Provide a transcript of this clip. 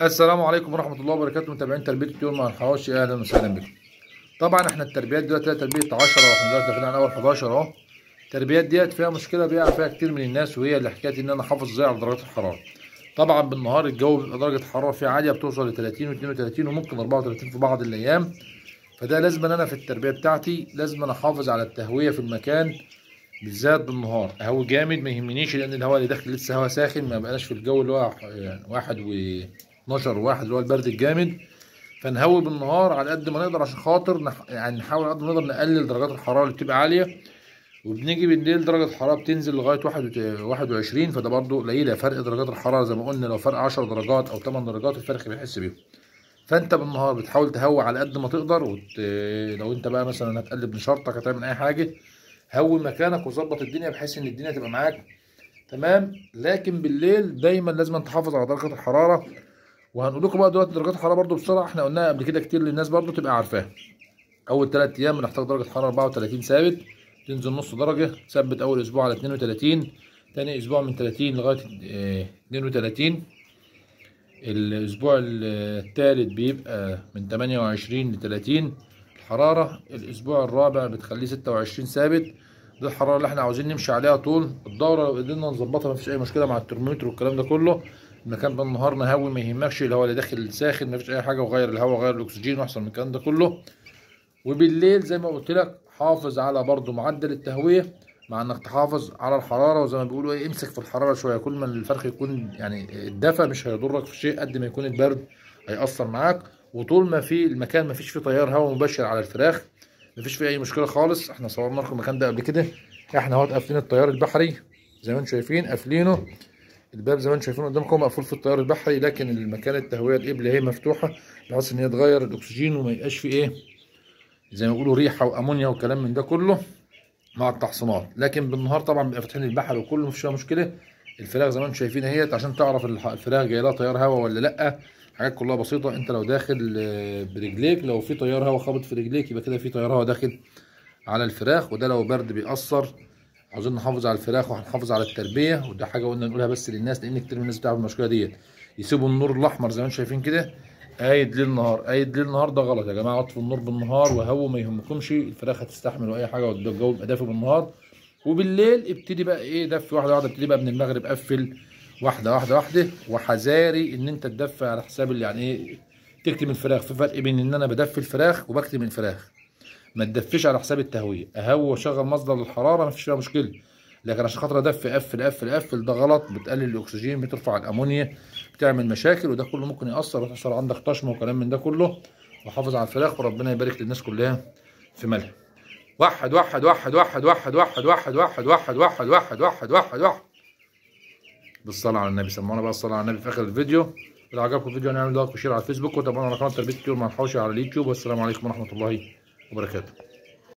السلام عليكم ورحمة الله وبركاته، متابعين تربية الطيور مع الحواشي، أهلا وسهلا بكم. طبعا احنا التربيات دلوقتي تربية 10 واحنا دلوقتي داخلين على أول 11 أهو. التربيات ديت فيها مشكلة بيقع فيها كتير من الناس، وهي اللي حكاية إن أنا أحافظ إزاي على درجات الحرارة. طبعا بالنهار الجو بيبقى درجة الحرارة فيه عالية، بتوصل ل 30 و32 وممكن 34 في بعض الأيام. فده لازم أنا في التربية بتاعتي لازم أنا أحافظ على التهوية في المكان، بالذات بالنهار. هوا جامد ما يهمنيش، لان الهواء اللي داخل لسه هوا ساخن، ما بقاش في الجو اللي هو يعني 1 و12 وواحد اللي هو البرد الجامد. فنهوي بالنهار على قد ما نقدر عشان خاطر يعني نحاول على قد ما نقدر نقلل درجات الحراره اللي بتبقى عاليه. وبنيجي بالليل درجه الحراره بتنزل لغايه 21، فده برضو قليله فرق درجات الحراره. زي ما قلنا لو فرق 10 درجات او 8 درجات الفرق بيحس بيهم. فانت بالنهار بتحاول تهوي على قد ما تقدر لو انت بقى مثلا هتقلب نشارتك هتعمل اي حاجه، هوي مكانك وظبط الدنيا بحيث ان الدنيا تبقى معاك تمام. لكن بالليل دايما لازم تحافظ على درجه الحراره. وهنقول لكم بقى دلوقتي درجات الحراره برضو بسرعه، احنا قلناها قبل كده كتير للناس برضو تبقى عارفاها. اول 3 ايام بنحتاج درجه حراره 34 ثابت، تنزل نص درجه، ثبت اول اسبوع على 32، تاني اسبوع من 30 لغايه 32، الاسبوع الثالث بيبقى من 28 ل 30 الحراره، الاسبوع الرابع بتخليه 26 ثابت. دي الحراره اللي احنا عاوزين نمشي عليها طول الدوره. لو قدرنا نظبطها مفيش اي مشكله مع الترمومتر والكلام ده كله. المكان بالنهار نهوي ما يهمكش، الهواء اللي داخل ساخن مفيش اي حاجه، وغير الهواء وغير الاكسجين واحسن من الكلام ده كله. وبالليل زي ما قلت لك حافظ على برضو معدل التهويه، مع انك تحافظ على الحراره. وزي ما بيقولوا ايه، امسك في الحراره شويه. كل ما الفرخ يكون يعني الدفا مش هيضرك في شيء قد ما يكون البرد هيأثر معاك. وطول ما في المكان ما فيش فيه تيار هواء مباشر على الفراخ مفيش فيه اي مشكله خالص. احنا صورنا لكم المكان ده قبل كده، احنا اهوت قافلين التيار البحري زي ما انتم شايفين قافلينه. الباب زي ما انتم شايفين قدامكم مقفول في التيار البحري، لكن المكان التهويه القبله هي مفتوحه بحيث ان هي تغير الاكسجين وما يبقاش فيه ايه زي ما بيقولوا ريحه وامونيا وكلام من ده كله مع التحصينات. لكن بالنهار طبعا بيبقى فاتحين البحر وكله مفيش فيها مشكله. الفراخ زي ما انتم شايفين اهيت، عشان تعرف الفراخ جاي لها تيار هواء ولا لا. حاجات كلها بسيطه. انت لو داخل برجليك، لو في تيار هواء خابط في رجليك يبقى كده في تيار هواء داخل على الفراخ، وده لو برد بيأثر. عاوزين نحافظ على الفراخ وهنحافظ على التربيه، وده حاجه قلنا نقولها بس للناس لان كتير من الناس بتعمل المشكله ديت. يسيبوا النور الاحمر زي ما انتم شايفين كده قايد ليل نهار، قايد ليل نهار، ده غلط يا جماعه. اطفوا النور بالنهار وهووا ما يهمكمش، الفراخ هتستحمل واي حاجه، والجو يبقى دافي بالنهار. وبالليل ابتدي بقى ايه دفي واحده واحده، ابتدي بقى من المغرب قفل واحده واحده واحده. وحذاري ان انت تدفي على حساب اللي يعني ايه تكتم الفراخ. في فرق بين ان انا بدفي الفراخ وبكتم الفراخ. ما تدفيش على حساب التهويه. اهوي واشغل مصدر للحراره مفيش فيها مشكله، لكن عشان خاطر ادفي قفل قفل قفل ده غلط. بتقلل الاكسجين، بترفع الامونيا، بتعمل مشاكل، وده كله ممكن ياثر وتحصل عندك طشم وكلام من ده كله. وحافظ على الفراخ وربنا يبارك للناس كلها في مالها. واحد واحد واحد واحد واحد واحد واحد واحد واحد واحد واحد واحد واحد واحد. بالصلاة على النبي، سمعونا بقى الصلاة على النبي في آخر الفيديو. لو عجبكم الفيديو نعمل لايك وشير على الفيسبوك، وتابعونا على قناة تربية الطيور مع الحوشي على اليوتيوب. والسلام عليكم ورحمة الله وبركاته.